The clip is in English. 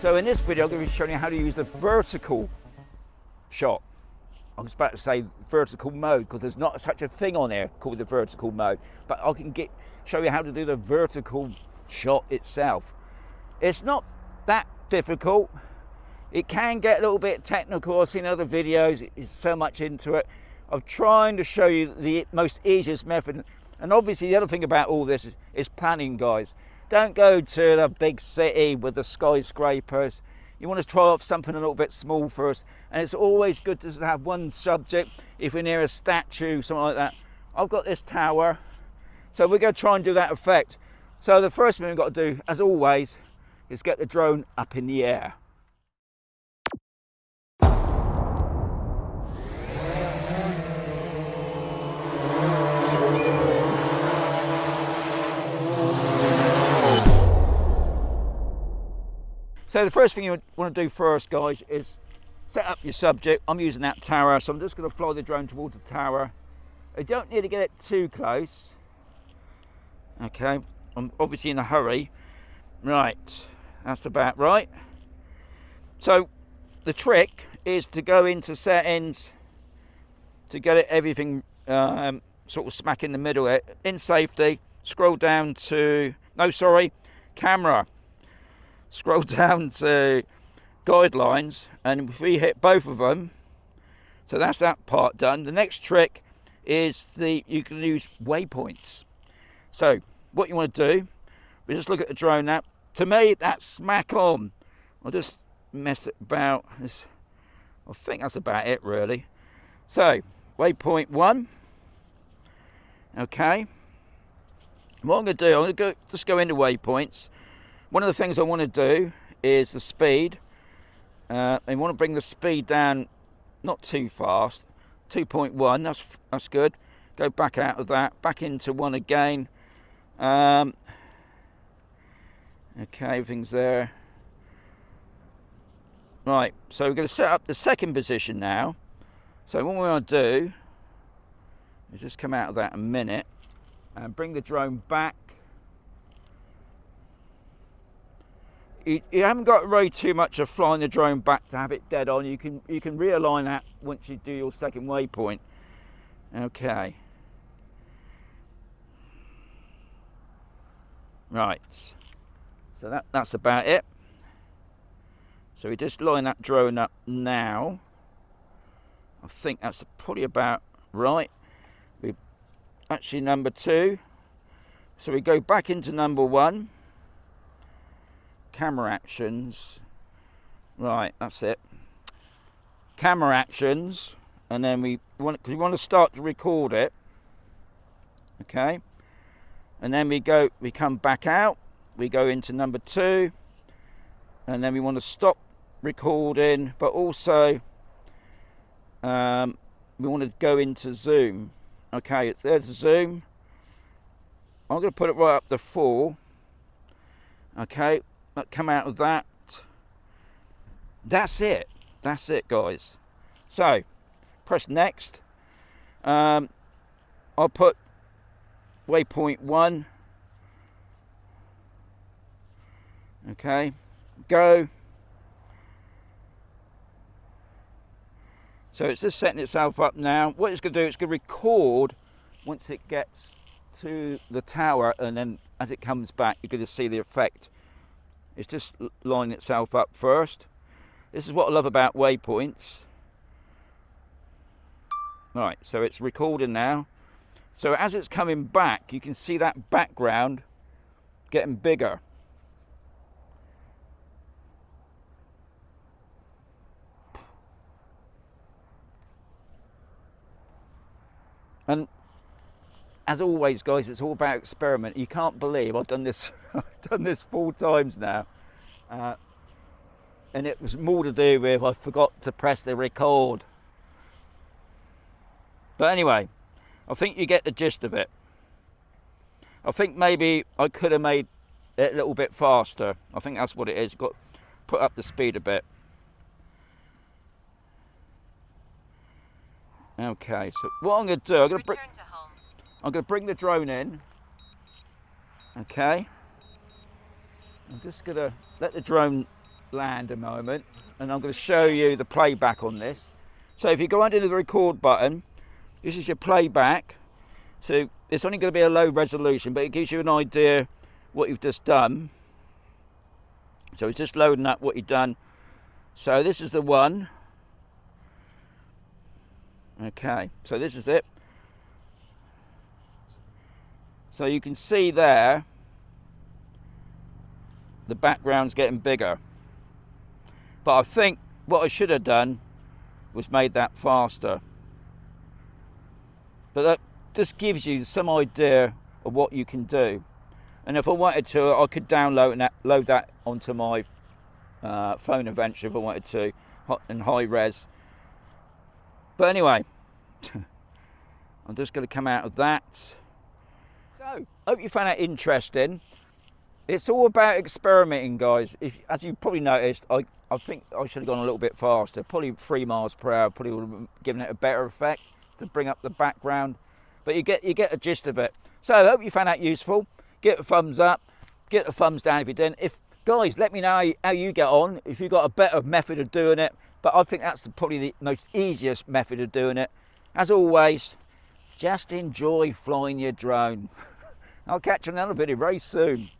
So in this video, I'm going to be showing you how to use the vertical shot. I was about to say vertical mode because there's not such a thing on there called the vertical mode, but I can show you how to do the vertical shot itself. It's not that difficult. It can get a little bit technical. I've seen other videos, it's so much into it. I'm trying to show you the most easiest method. And obviously the other thing about all this is planning, guys. Don't go to the big city with the skyscrapers. You want to try off something a little bit small first. And it's always good to have one subject. If you're near a statue, something like that. I've got this tower. So we're going to try and do that effect. So the first thing we've got to do, as always, is get the drone up in the air. So the first thing you want to do first, guys, is set up your subject. I'm using that tower, so I'm just going to fly the drone towards the tower. I don't need to get it too close. Okay, I'm obviously in a hurry. Right, that's about right. So the trick is to go into settings to get it everything sort of smack in the middle of it. In safety, scroll down to, camera. Scroll down to guidelines, and if we hit both of them, so that's that part done. The next trick is you can use waypoints. So what you want to do, we just look at the drone now. To me, that's smack on. I'll just mess it about. I think that's about it, really. So waypoint 1. Okay. What I'm going to do, I'm going to just go into waypoints. One of the things I want to do is the speed. I want to bring the speed down, not too fast. 2.1, that's good. Go back out of that, back into 1 again. Okay, everything's there. Right, so we're going to set up the second position now. So what we're going to do is just come out of that a minute and bring the drone back. You haven't got really too much of flying the drone back to have it dead on. You can realign that once you do your second waypoint. Okay. Right. So that's about it. So we just line that drone up now. I think that's probably about right. We actually number 2. So we go back into number 1. Camera actions, right, that's it. Camera actions, and then we want to start to record it. Okay, and then we come back out, we go into number 2, and then we want to stop recording, but also we want to go into zoom. Okay, there's the zoom. I'm going to put it right up to 4. Okay, come out of that. That's it, guys. So press next. I'll put waypoint 1. Okay, go. So it's just setting itself up now. What it's going to do, it's going to record once it gets to the tower, and then as it comes back you're going to see the effect. It's just lining itself up first. This is what I love about waypoints. Right, so it's recording now. So as it's coming back, you can see that background getting bigger. And as always, guys, it's all about experiment. You can't believe I've done this. I've done this 4 times now, and it was more to do with I forgot to press the record. But anyway, I think you get the gist of it. I think maybe I could have made it a little bit faster. I think that's what it is. You've got to put up the speed a bit. Okay, so what I'm going to do, I'm going to bring the drone in. Okay. I'm just going to let the drone land a moment, and I'm going to show you the playback on this. So if you go under the record button, this is your playback. So it's only going to be a low resolution, but it gives you an idea what you've just done. So it's just loading up what you've done. So this is the one. Okay, so this is it. So you can see there, the background's getting bigger. But I think what I should have done was made that faster. But that just gives you some idea of what you can do. And if I wanted to, I could download and load that onto my phone eventually if I wanted to, in high res. But anyway, I'm just going to come out of that. So, hope you found that interesting. It's all about experimenting, guys. As you probably noticed, I think I should have gone a little bit faster. Probably 3 miles per hour. Probably would have given it a better effect to bring up the background. But you get a gist of it. So I hope you found that useful. Get a thumbs up. Get a thumbs down if you didn't. Guys, let me know how you get on. If you've got a better method of doing it. But I think that's probably the most easiest method of doing it. As always, just enjoy flying your drone. I'll catch you in another video very soon.